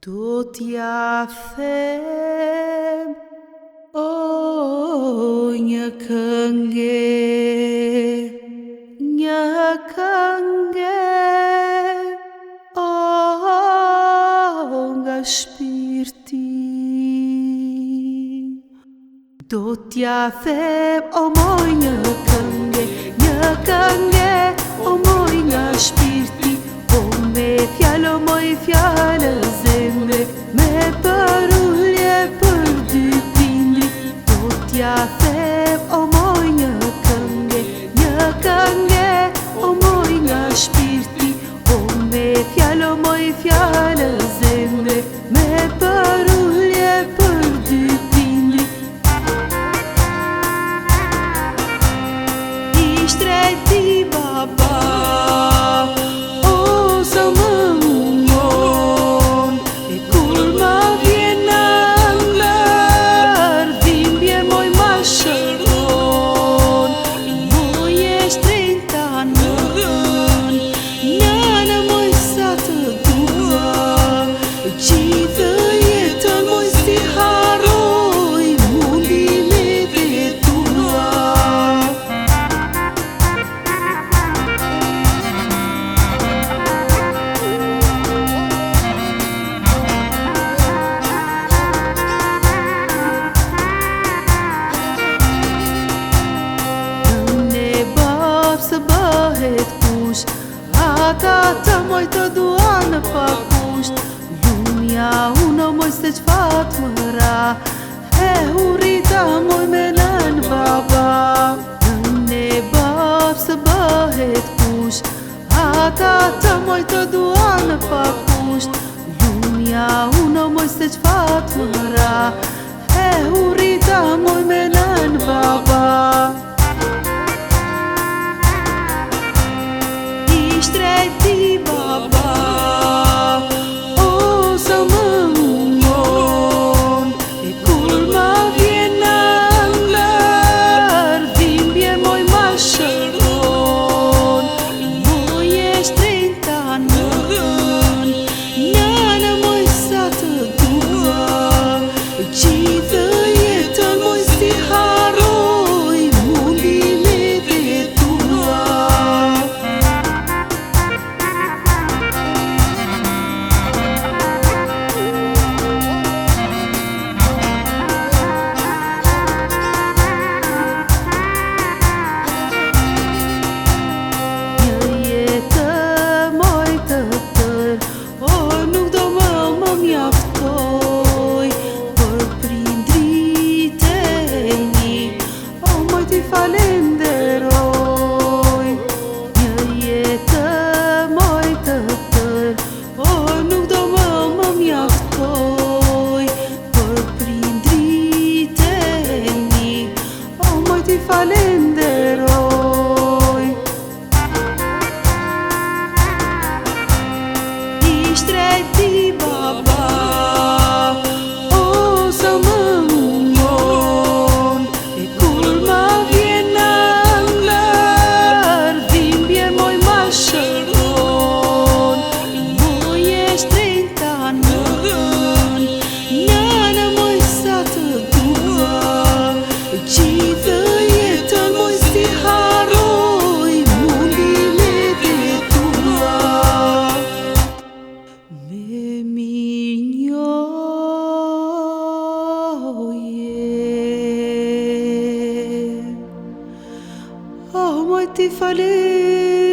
Do t'ja them, një këngë, nga shpirti. Do t'ja them, moj një këngë, moj nga shpirti. Me fjallë, moj fjallë zemre, me përullje për dy prindri. Do t'ja them, moj një këngë, moj nga shpirti. Me fjallë, moj fjallë zemre, me përullje për dy prindri. Ishtreti baba, ata të moj të dua në pakusht. Lumja unë moj se qfat më ra, e hurita moj me nën baba. Në bab së bëhet kush, ata të moj të dua në pakusht. Lumja unë moj se qfat më ra, e hurita moj me nën baba. Ishtreti baba, sa më mungon, e kur ma vjen ëndër, dhimbje moj ma shëron. Moj e shtrejta nën, njënë moj sa të dua, gjithë jetën moj si haroj, mundi me detua. Falenderoj, një jetë moj të tër, nuk do më mjaftoj. Për prindrit e mi, moj t'i falenderoj. Ishtreti baba, sa më mungon, e kur ma vjen dhimbje moj ma shëron. Moj e shtrejta nën, njënë moj sa të dua, gjithë jetën moj si haroj, mundi me detua. Me minjoje, moj t'i falenderoj.